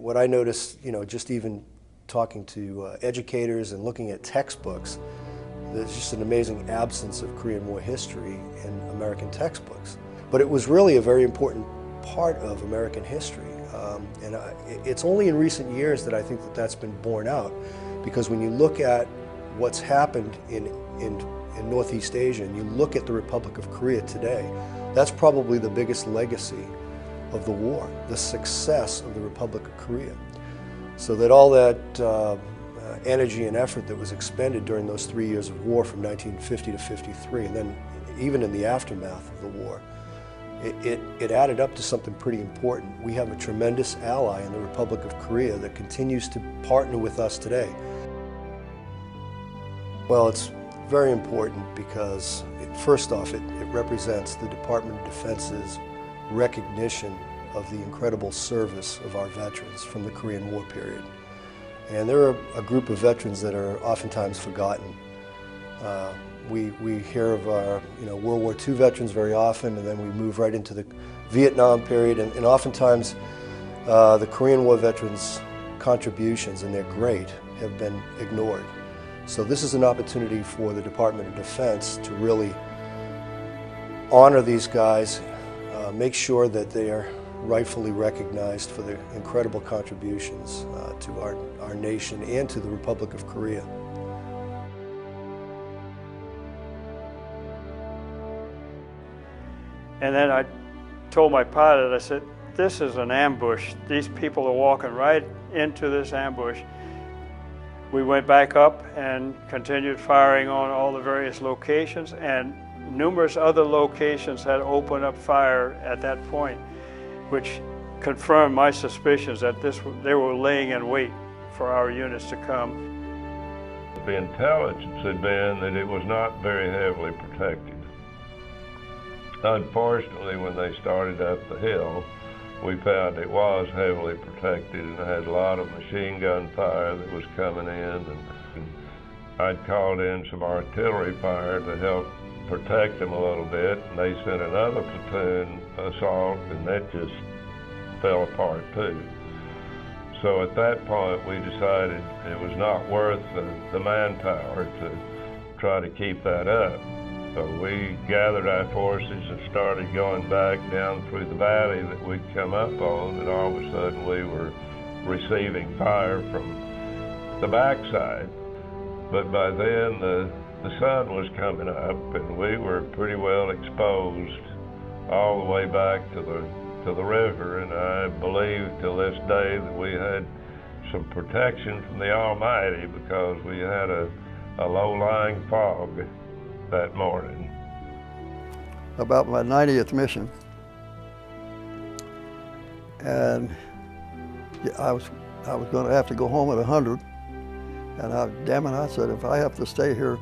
what I noticed, just even talking to educators and looking at textbooks, there's just an amazing absence of Korean War history in American textbooks. But it was really a very important part of American history. It's only in recent years that I think that that's been borne out, because when you look at what's happened in Northeast Asia and you look at the Republic of Korea today, that's probably the biggest legacy of the war, the success of the Republic of Korea. So that all that energy and effort that was expended during those 3 years of war from 1950 to 53, and then even in the aftermath of the war, it added up to something pretty important. We have a tremendous ally in the Republic of Korea that continues to partner with us today. Well, it's very important because, first off, it represents the Department of Defense's recognition of the incredible service of our veterans from the Korean War period. And there are a group of veterans that are oftentimes forgotten. We hear of our World War II veterans very often, and then we move right into the Vietnam period, and oftentimes the Korean War veterans' contributions, and they're great, have been ignored. So this is an opportunity for the Department of Defense to really honor these guys, make sure that they are rightfully recognized for their incredible contributions to our nation and to the Republic of Korea. And then I told my pilot, I said, this is an ambush. These people are walking right into this ambush. We went back up and continued firing on all the various locations, and numerous other locations had opened up fire at that point, which confirmed my suspicions that they were laying in wait for our units to come. The intelligence had been that it was not very heavily protected. Unfortunately, when they started up the hill, we found it was heavily protected and it had a lot of machine gun fire that was coming in. And I'd called in some artillery fire to help protect them a little bit, and they sent another platoon assault, and that just fell apart too. So at that point, we decided it was not worth the manpower to try to keep that up. So we gathered our forces and started going back down through the valley that we'd come up on, and all of a sudden we were receiving fire from the backside. But by then the sun was coming up, and we were pretty well exposed all the way back to the river, and I believe till this day that we had some protection from the Almighty because we had a low-lying fog that morning. About my 90th mission, and I was going to have to go home at 100, and damn it, I said, if I have to stay here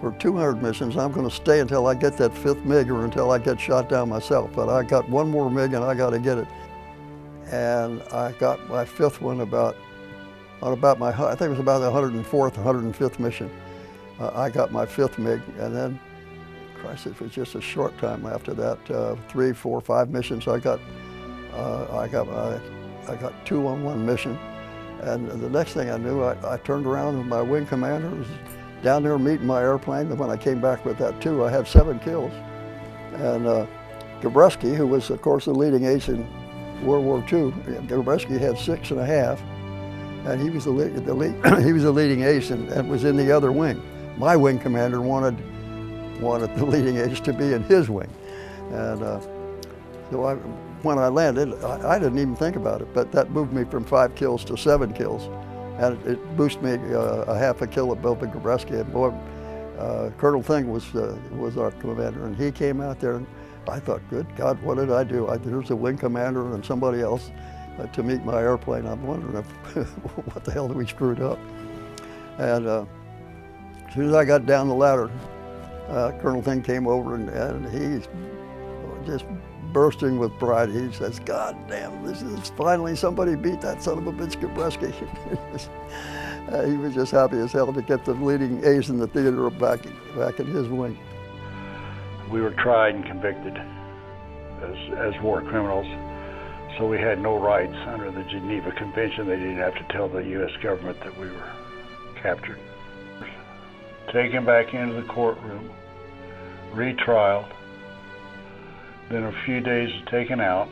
for 200 missions, I'm going to stay until I get that 5th MiG or until I get shot down myself. But I got one more MiG and I got to get it. And I got my 5th one I think it was about the 104th, 105th mission. I got my 5th MiG, and then, Christ, it was just a short time after that, 3, 4, 5 missions. I got 2 on one mission. And the next thing I knew, I turned around and my wing commander was down there meeting my airplane. And when I came back with that too, I had 7 kills. And KW60, who was of course the leading ace in World War II, KW60 had 6.5, and he was the leading ace and was in the other wing. My wing commander wanted the leading ace to be in his wing. And so when I landed, I didn't even think about it, but that moved me from 5 kills to 7 kills. And it boosted me a half a kill above the KW60. And boy, Colonel Thing was our commander, and he came out there, and I thought, good God, what did I do? There's a wing commander and somebody else to meet my airplane. I'm wondering what the hell did we screwed up? And as soon as I got down the ladder, Colonel Thing came over, and he's just bursting with pride. He says, God damn, this is finally somebody beat that son of a bitch KW60. He was just happy as hell to get the leading ace in the theater back in his wing. We were tried and convicted as war criminals. So we had no rights under the Geneva Convention. They didn't have to tell the U.S. government that we were captured. Taken back into the courtroom, retrialed, then a few days taken out,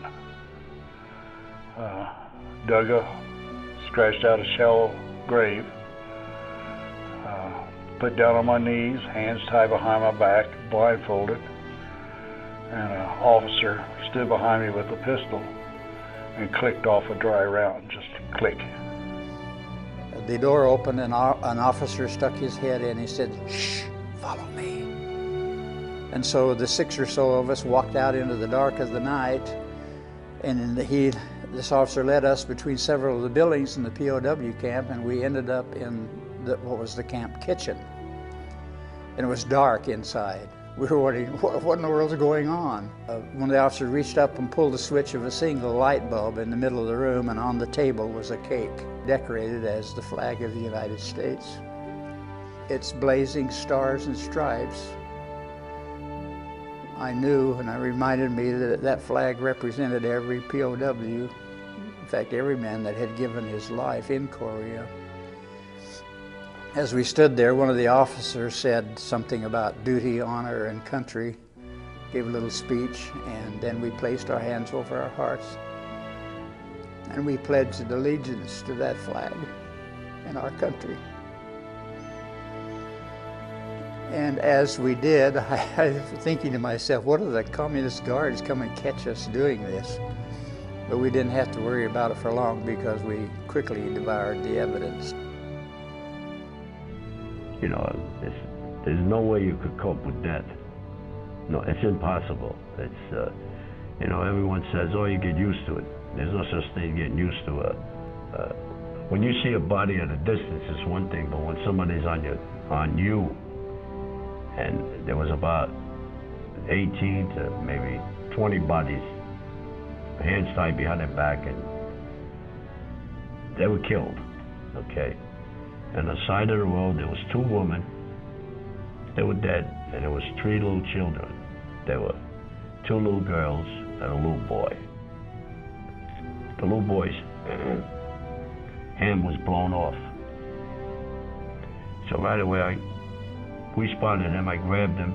scratched out a shallow grave, put down on my knees, hands tied behind my back, blindfolded, and an officer stood behind me with a pistol and clicked off a dry round, just click. The door opened and an officer stuck his head in. He said, "Shh, follow me." And so the 6 or so of us walked out into the dark of the night, and this officer led us between several of the buildings in the POW camp, and we ended up in what was the camp kitchen. And it was dark inside. We were wondering, what in the world's going on? One of the officers reached up and pulled the switch of a single light bulb in the middle of the room, and on the table was a cake decorated as the flag of the United States. Its blazing stars and stripes, I knew, and it reminded me that that flag represented every POW, in fact every man that had given his life in Korea. As we stood there, one of the officers said something about duty, honor, and country, gave a little speech, and then we placed our hands over our hearts and we pledged allegiance to that flag and our country. And as we did, I was thinking to myself, what are the communist guards come and catch us doing this? But we didn't have to worry about it for long because we quickly devoured the evidence. You know, there's no way you could cope with death. No, it's impossible. It's, you know, everyone says, oh, you get used to it. There's no such thing as getting used to it. When you see a body at a distance, it's one thing, but when somebody's on you, and there was about 18 to maybe 20 bodies, hands tied behind their back, and they were killed, okay? On the side of the road, there was 2 women, they were dead, and there was 3 little children. There were 2 little girls and a little boy. The little boy's hand was blown off. So right away, we spotted him, I grabbed him,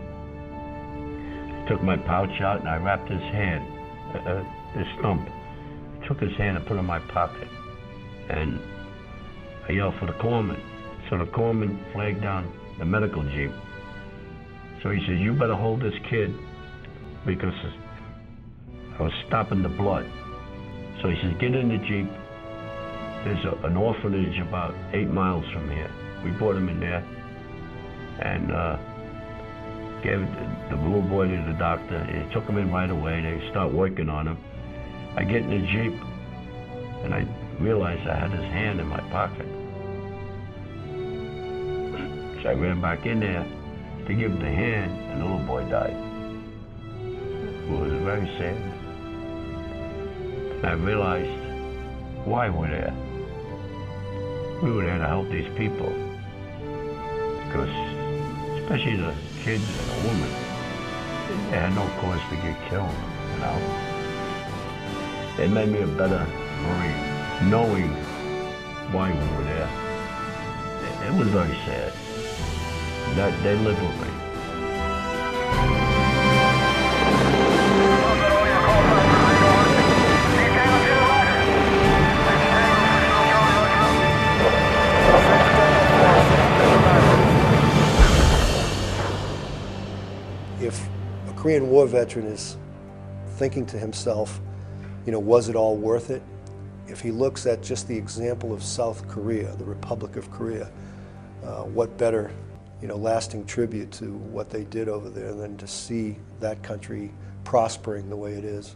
took my pouch out, and I wrapped his hand, his stump. I took his hand and put it in my pocket. And I yelled for the corpsman. So the corpsman flagged down the medical jeep. So he said, you better hold this kid because I was stopping the blood. So he says, get in the jeep. There's an orphanage about 8 miles from here. We brought him in there and gave the little boy to the doctor. He took him in right away. They start working on him. I get in the jeep and I realized I had his hand in my pocket. So I ran back in there to give him the hand, and the little boy died. It was very sad. And I realized why we're there. We were there to help these people. Because, especially the kids and the women, they had no cause to get killed, you know. It made me a better Marine, knowing why we were there. It was very sad. That they lived with me. If a Korean War veteran is thinking to himself, you know, was it all worth it? If he looks at just the example of South Korea, the Republic of Korea, what better, you know, lasting tribute to what they did over there than to see that country prospering the way it is.